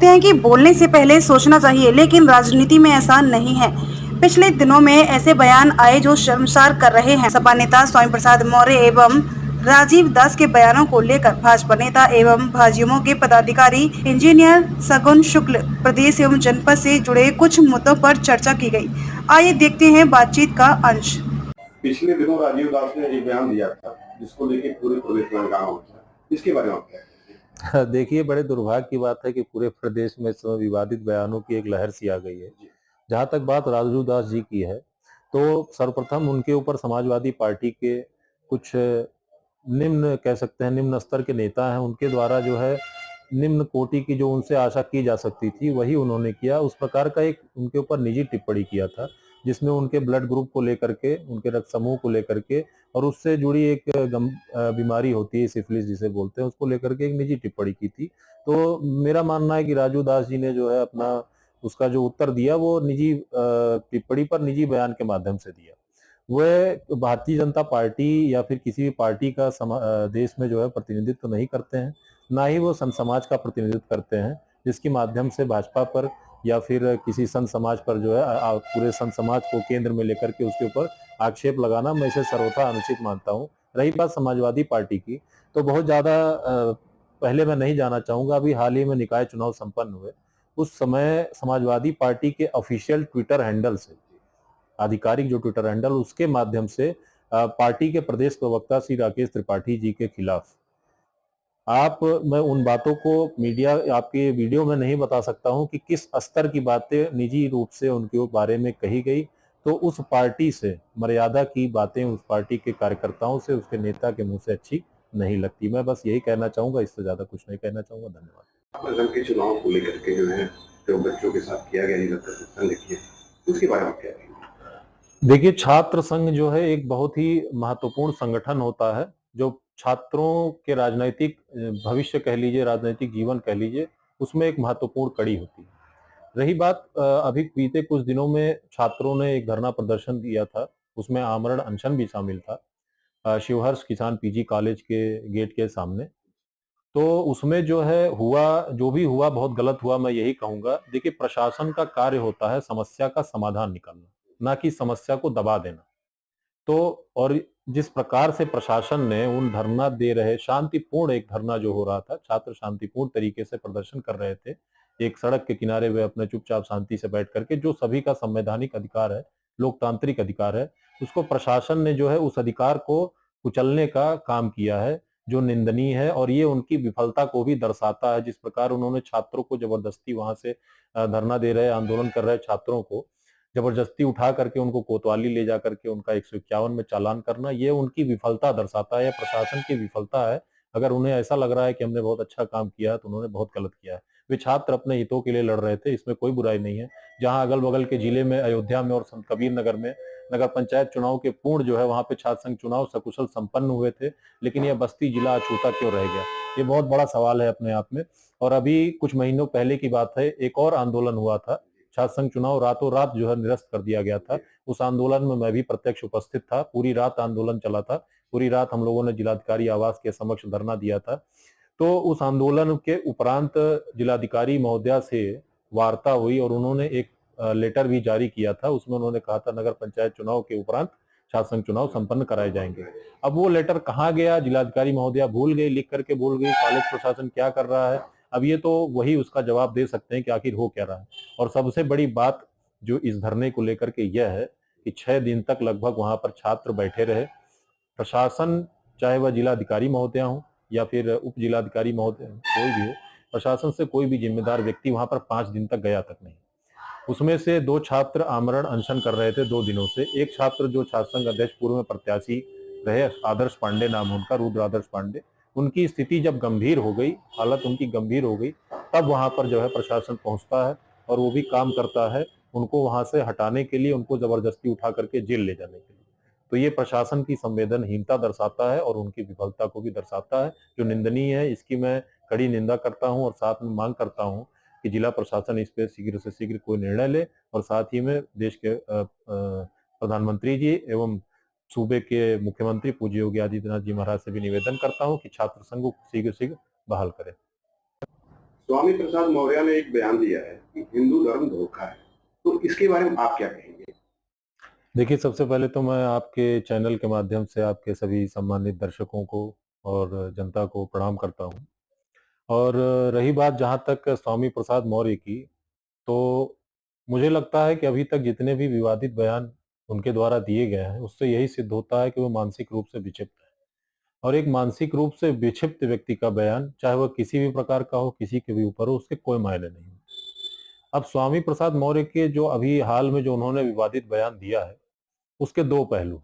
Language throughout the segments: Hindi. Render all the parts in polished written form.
कहते हैं कि बोलने से पहले सोचना चाहिए, लेकिन राजनीति में ऐसा नहीं है। पिछले दिनों में ऐसे बयान आए जो शर्मसार कर रहे हैं। सपा नेता स्वामी प्रसाद मौर्य एवं राजीव दास के बयानों को लेकर भाजपा नेता एवं भाजयुमो के पदाधिकारी इंजीनियर सगुन शुक्ल प्रदेश एवं जनपद से जुड़े कुछ मुद्दों पर चर्चा की गई। आइए देखते हैं बातचीत का अंश। पिछले दिनों राजीव दास ने एक बयान दिया था जिसको लेके पूरे प्रदेश में हंगामा उठा। इसके बारे में आप क्या? देखिए, बड़े दुर्भाग्य की बात है कि पूरे प्रदेश में इस समय विवादित बयानों की एक लहर सी आ गई है। जहाँ तक बात राजू दास जी की है, तो सर्वप्रथम उनके ऊपर समाजवादी पार्टी के कुछ निम्न कह सकते हैं निम्न स्तर के नेता हैं, उनके द्वारा जो है निम्न कोटि की जो उनसे आशा की जा सकती थी वही उन्होंने किया। उस प्रकार का एक उनके ऊपर निजी टिप्पणी किया था जिसमें उनके ब्लड ग्रुप को लेकर के, उनके रक्त समूह को लेकर के और उससे जुड़ी एक बीमारी होती है सिफिलिस जिसे बोलते हैं, उसको लेकर के एक निजी टिप्पणी की थी। तो मेरा मानना है कि राजू दास जी ने जो है अपना उसका जो उत्तर दिया वो निजी टिप्पणी पर निजी बयान के माध्यम से दिया। वह भारतीय जनता पार्टी या फिर किसी भी पार्टी का देश में जो है प्रतिनिधित्व नहीं करते हैं, ना ही वो संत समाज का प्रतिनिधित्व करते हैं, जिसके माध्यम से भाजपा पर या फिर किसी संत समाज पर जो है पूरे संत समाज को केंद्र में लेकर के उसके ऊपर आक्षेप लगाना मैं इसे सर्वथा अनुचित मानता हूँ। रही बात समाजवादी पार्टी की, तो बहुत ज्यादा पहले मैं नहीं जाना चाहूंगा। अभी हाल ही में निकाय चुनाव संपन्न हुए, उस समय समाजवादी पार्टी के ऑफिशियल ट्विटर हैंडल से, आधिकारिक जो ट्विटर हैंडल उसके माध्यम से पार्टी के प्रदेश प्रवक्ता श्री राकेश त्रिपाठी जी के खिलाफ मैं उन बातों को मीडिया आपके वीडियो में नहीं बता सकता हूं कि किस स्तर की बातें निजी रूप से उनके बारे में कही गई। तो उस पार्टी से मर्यादा की बातें उस पार्टी के कार्यकर्ताओं से, उसके नेता के मुंह से अच्छी नहीं लगती। मैं बस यही कहना चाहूंगा, इससे ज्यादा कुछ नहीं कहना चाहूंगा। धन्यवाद। असम के चुनाव को लेकर के जो है जो बच्चों के साथ किया गया संघ किया, उसके बारे में क्या कहेंगे? देखिए, छात्र संघ जो है एक बहुत ही महत्वपूर्ण संगठन होता है जो छात्रों के राजनीतिक भविष्य कह लीजिए, राजनीतिक जीवन कह लीजिए, उसमें एक महत्वपूर्ण कड़ी होती है। रही बात अभी बीते कुछ दिनों में छात्रों ने एक धरना प्रदर्शन दिया था, उसमें आमरण अनशन भी शामिल था शिवहर्ष किसान पीजी कॉलेज के गेट के सामने। तो उसमें जो है हुआ, जो भी हुआ बहुत गलत हुआ, मैं यही कहूंगा। देखिए, प्रशासन का कार्य होता है समस्या का समाधान निकालना, ना कि समस्या को दबा देना। तो और जिस प्रकार से प्रशासन ने उन धरना दे रहे, शांतिपूर्ण एक धरना जो हो रहा था, छात्र शांतिपूर्ण तरीके से प्रदर्शन कर रहे थे एक सड़क के किनारे वे अपने चुपचाप शांति से बैठ करके, जो सभी का संवैधानिक अधिकार है, लोकतांत्रिक अधिकार है, उसको प्रशासन ने जो है उस अधिकार को कुचलने का काम किया है, जो निंदनीय है। और ये उनकी विफलता को भी दर्शाता है। जिस प्रकार उन्होंने छात्रों को जबरदस्ती वहां से धरना दे रहे, आंदोलन कर रहे छात्रों को जबरदस्ती उठा करके उनको कोतवाली ले जा करके उनका 151 में चालान करना, ये उनकी विफलता दर्शाता है, प्रशासन की विफलता है। अगर उन्हें ऐसा लग रहा है कि हमने बहुत अच्छा काम किया है तो उन्होंने बहुत गलत किया है। वे छात्र अपने हितों के लिए लड़ रहे थे, इसमें कोई बुराई नहीं है। जहां अगल बगल के जिले में, अयोध्या में और संत कबीर नगर में नगर पंचायत चुनाव के पूर्ण जो है वहां पे छात्र संघ चुनाव सकुशल संपन्न हुए थे, लेकिन यह बस्ती जिला अछूता क्यों रह गया, ये बहुत बड़ा सवाल है अपने आप में। और अभी कुछ महीनों पहले की बात है, एक और आंदोलन हुआ था, छात्र संघ चुनाव रातों रात जो है निरस्त कर दिया गया था। उस आंदोलन में मैं भी प्रत्यक्ष उपस्थित था, पूरी रात आंदोलन चला था, पूरी रात हम लोगों ने जिलाधिकारी आवास के समक्ष धरना दिया था। तो उस आंदोलन के उपरांत जिलाधिकारी महोदया से वार्ता हुई और उन्होंने एक लेटर भी जारी किया था। उसमें उन्होंने कहा था नगर पंचायत चुनाव के उपरांत छात्र संघ चुनाव संपन्न कराए जाएंगे। अब वो लेटर कहाँ गया, जिलाधिकारी महोदया भूल गई, लिख करके भूल गई, कॉलेज प्रशासन क्या कर रहा है, अब ये तो वही उसका जवाब दे सकते हैं कि आखिर हो क्या रहा है। और सबसे बड़ी बात जो इस धरने को लेकर के यह है कि 6 दिन तक लगभग वहां पर छात्र बैठे रहे। प्रशासन, चाहे वह जिलाधिकारी महोदया हो या फिर उप जिलाधिकारी महोदय, कोई भी हो, प्रशासन से कोई भी जिम्मेदार व्यक्ति वहां पर 5 दिन तक गया तक नहीं। उसमें से 2 छात्र आमरण अनशन कर रहे थे 2 दिनों से। एक छात्र जो छात्र संघ अध्यक्ष पूर्व में प्रत्याशी रहे, आदर्श पांडे नाम उनका, रुद्र आदर्श पांडे, उनकी स्थिति जब गंभीर हो गई, हालत उनकी गंभीर हो गई, तब वहां पर जो है प्रशासन पहुंचता है और वो भी काम करता है उनको वहां से हटाने के लिए, उनको जबरदस्ती उठा करके जेल ले जाने के लिए। तो ये प्रशासन की संवेदनहीनता दर्शाता है और उनकी विफलता को भी दर्शाता है, जो निंदनीय है। इसकी मैं कड़ी निंदा करता हूं और साथ में मांग करता हूं कि जिला प्रशासन इस पे शीघ्र से शीघ्र कोई निर्णय ले। और साथ ही में देश के प्रधानमंत्री जी एवं सूबे के मुख्यमंत्री पूज्य योगी आदित्यनाथ जी महाराज से भी निवेदन करता हूं कि छात्र संघ को शीघ्र शीघ्र बहाल करें। स्वामी प्रसाद मौर्य ने एक बयान दिया है कि हिंदू धर्म धोखा है, तो इसके बारे में आप क्या कहेंगे? देखिए, सबसे पहले तो मैं आपके चैनल के माध्यम से आपके सभी सम्मानित दर्शकों को और जनता को प्रणाम करता हूँ। और रही बात जहाँ तक स्वामी प्रसाद मौर्य की, तो मुझे लगता है कि अभी तक जितने भी विवादित बयान उनके द्वारा दिए गए हैं, उससे यही सिद्ध होता है कि वो मानसिक रूप से विक्षिप्त हैं। और एक मानसिक रूप से विक्षिप्त व्यक्ति का बयान, चाहे वह किसी भी प्रकार का हो, किसी के भी ऊपर हो, उसके कोई मायने नहीं होते। अब स्वामी प्रसाद मौर्य के जो अभी हाल में जो उन्होंने विवादित बयान दिया है, उसके दो पहलू।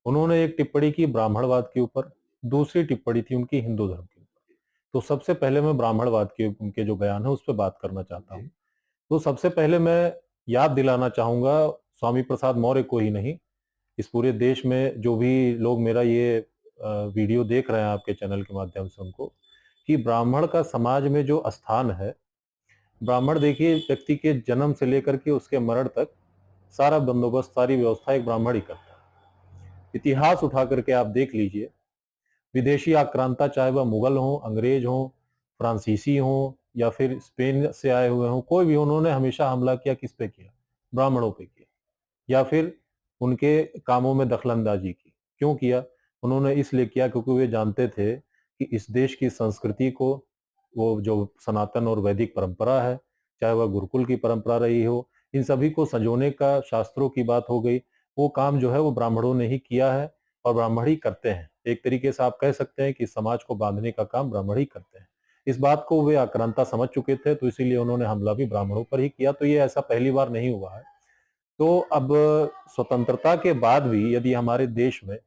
उन्होंने एक टिप्पणी की ब्राह्मणवाद के ऊपर, दूसरी टिप्पणी थी उनकी हिंदू धर्म के ऊपर। तो सबसे पहले मैं ब्राह्मणवाद के उनके जो बयान है उस पर बात करना चाहता हूँ। तो सबसे पहले मैं याद दिलाना चाहूंगा स्वामी प्रसाद मौर्य को ही नहीं, इस पूरे देश में जो भी लोग मेरा ये वीडियो देख रहे हैं आपके चैनल के माध्यम से, उनको, कि ब्राह्मण का समाज में जो स्थान है, ब्राह्मण देखिए व्यक्ति के जन्म से लेकर के उसके मरण तक सारा बंदोबस्त, सारी व्यवस्था एक ब्राह्मण ही करता है। इतिहास उठा करके आप देख लीजिए, विदेशी आक्रांता, चाहे वह मुगल हो, अंग्रेज हो, फ्रांसीसी हो, या फिर स्पेन से आए हुए हो, कोई भी, उन्होंने हमेशा हमला किया किस पे किया? ब्राह्मणों पे किया, या फिर उनके कामों में दखलंदाजी की। क्यों किया? उन्होंने इसलिए किया क्योंकि वे जानते थे कि इस देश की संस्कृति को, वो जो सनातन और वैदिक परंपरा है, चाहे वह गुरुकुल की परंपरा रही हो, इन सभी को संजोने का, शास्त्रों की बात हो गई, वो काम जो है वो ब्राह्मणों ने ही किया है और ब्राह्मण ही करते हैं। एक तरीके से आप कह सकते हैं कि समाज को बांधने का काम ब्राह्मण ही करते हैं। इस बात को वे आक्रांता समझ चुके थे, तो इसीलिए उन्होंने हमला भी ब्राह्मणों पर ही किया। तो ये ऐसा पहली बार नहीं हुआ है। तो अब स्वतंत्रता के बाद भी यदि हमारे देश में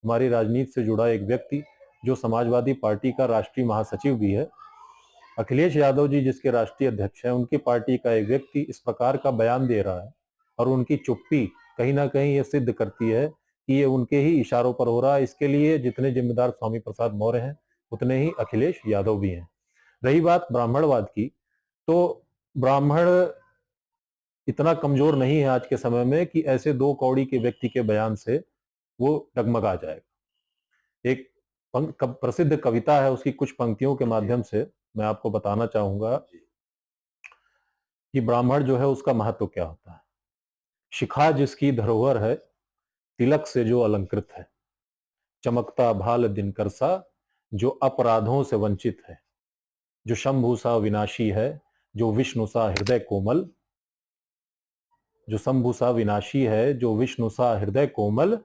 हमारी राजनीति से जुड़ा एक व्यक्ति, जो समाजवादी पार्टी का राष्ट्रीय महासचिव भी है, अखिलेश यादव जी जिसके राष्ट्रीय अध्यक्ष हैं, उनकी पार्टी का एक व्यक्ति इस प्रकार का बयान दे रहा है, और उनकी चुप्पी कहीं ना कहीं ये सिद्ध करती है कि ये उनके ही इशारों पर हो रहा है। इसके लिए जितने जिम्मेदार स्वामी प्रसाद मौर्य हैं, उतने ही अखिलेश यादव भी हैं। रही बात ब्राह्मणवाद की, तो ब्राह्मण इतना कमजोर नहीं है आज के समय में कि ऐसे दो कौड़ी के व्यक्ति के बयान से वो डगमगा जाएगा। एक प्रसिद्ध कविता है, उसकी कुछ पंक्तियों के माध्यम से मैं आपको बताना चाहूंगा कि ब्राह्मण जो है उसका महत्व क्या होता है। शिखा जिसकी धरोहर है, तिलक से जो अलंकृत है, चमकता भाल दिनकर सा, जो अपराधों से वंचित है, जो शंभु सा विनाशी है, जो विष्णु सा हृदय कोमल, जो शंभु सा विनाशी है, जो विष्णु सा हृदय कोमल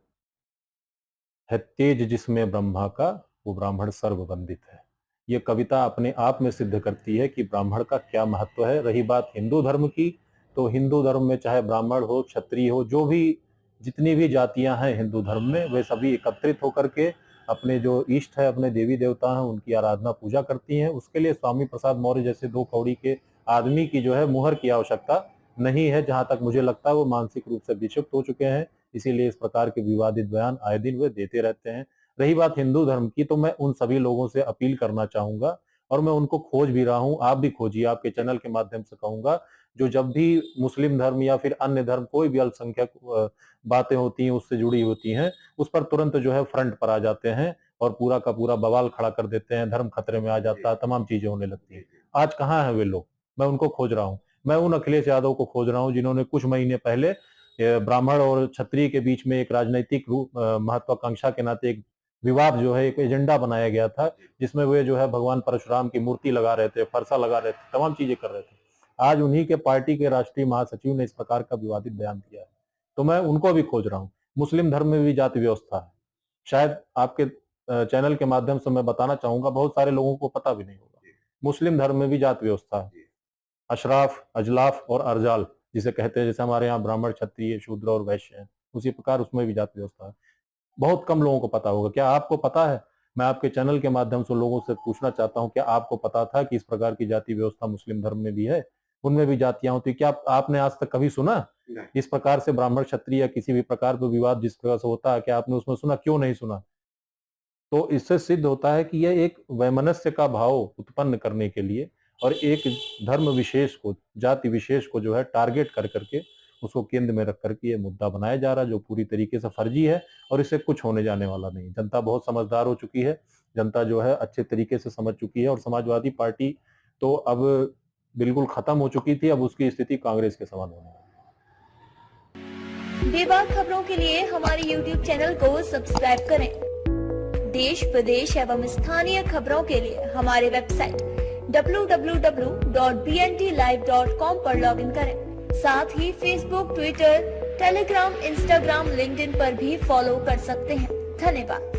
है, तेज जिसमें ब्रह्मा का, वो ब्राह्मण सर्ववंदित है। ये कविता अपने आप में सिद्ध करती है कि ब्राह्मण का क्या महत्व है। रही बात हिंदू धर्म की, तो हिंदू धर्म में चाहे ब्राह्मण हो, क्षत्रिय हो, जो भी जितनी भी जातियां हैं हिंदू धर्म में, वे सभी एकत्रित होकर के अपने जो इष्ट है, अपने देवी देवता हैं, उनकी आराधना पूजा करती हैं। उसके लिए स्वामी प्रसाद मौर्य जैसे दो कौड़ी के आदमी की जो है मुहर की आवश्यकता नहीं है। जहां तक मुझे लगता है वो मानसिक रूप से विक्षिप्त हो चुके हैं, इसीलिए इस प्रकार के विवादित बयान आए दिन वे देते रहते हैं। रही बात हिंदू धर्म की, तो मैं उन सभी लोगों से अपील करना चाहूंगा, और मैं उनको खोज भी रहा हूं, आप भी खोजिए, आपके चैनल के माध्यम से कहूंगा, जो जब भी मुस्लिम धर्म या फिर अन्य धर्म, कोई भी अल्पसंख्यक बातें होती हैं उससे जुड़ी होती हैं, उस पर तुरंत जो है फ्रंट पर आ जाते हैं और पूरा का पूरा बवाल खड़ा कर देते हैं, धर्म खतरे में आ जाता है, तमाम चीजें होने लगती है। आज कहाँ है वे लोग? मैं उनको खोज रहा हूँ। मैं उन अखिलेश यादव को खोज रहा हूँ जिन्होंने कुछ महीने पहले ब्राह्मण और क्षत्रिय के बीच में एक राजनीतिक महत्वाकांक्षा के नाते एक विवाद जो है, एक एजेंडा बनाया गया था, जिसमें वे जो है भगवान परशुराम की मूर्ति लगा रहे थे, फरसा लगा रहे थे, तमाम चीजें कर रहे थे। आज उन्हीं के पार्टी के राष्ट्रीय महासचिव ने इस प्रकार का विवादित बयान दिया है, तो मैं उनको भी खोज रहा हूँ। मुस्लिम धर्म में भी जाति व्यवस्था है, शायद आपके चैनल के माध्यम से मैं बताना चाहूंगा, बहुत सारे लोगों को पता भी नहीं होगा, मुस्लिम धर्म में भी जाति व्यवस्था है। अशराफ, अजलाफ और अर्जाल जिसे कहते हैं, जैसे हमारे यहाँ ब्राह्मण, क्षत्रिय, शूद्र और वैश्य हैं, उसी प्रकार उसमें भी जाति व्यवस्था है। बहुत कम लोगों को पता होगा। क्या आपको पता है? मैं आपके चैनल के माध्यम से लोगों से पूछना चाहता हूँ, क्या आपको पता था कि इस प्रकार की जाति व्यवस्था मुस्लिम धर्म में भी है? उनमें भी जातियां होती। क्या आपने आज तक कभी सुना इस प्रकार से ब्राह्मण, क्षत्रिय या किसी भी प्रकार का विवाद जिस प्रकार से होता है, क्या आपने उसमें सुना? क्यों नहीं सुना? तो इससे सिद्ध होता है कि यह एक वैमनस्य का भाव उत्पन्न करने के लिए और एक धर्म विशेष को, जाति विशेष को जो है टारगेट कर करके उसको केंद्र में रख करके ये मुद्दा बनाया जा रहा है, जो पूरी तरीके से फर्जी है और इससे कुछ होने जाने वाला नहीं। जनता बहुत समझदार हो चुकी है, जनता जो है अच्छे तरीके से समझ चुकी है, और समाजवादी पार्टी तो अब बिल्कुल खत्म हो चुकी थी, अब उसकी स्थिति कांग्रेस के समान होने लगी। बेबाक खबरों के लिए हमारे YouTube चैनल को सब्सक्राइब करें। देश प्रदेश एवं स्थानीय खबरों के लिए हमारे वेबसाइट www.bntlive.com पर लॉगिन करें। साथ ही Facebook, Twitter, Telegram, Instagram, LinkedIn पर भी फॉलो कर सकते हैं। धन्यवाद।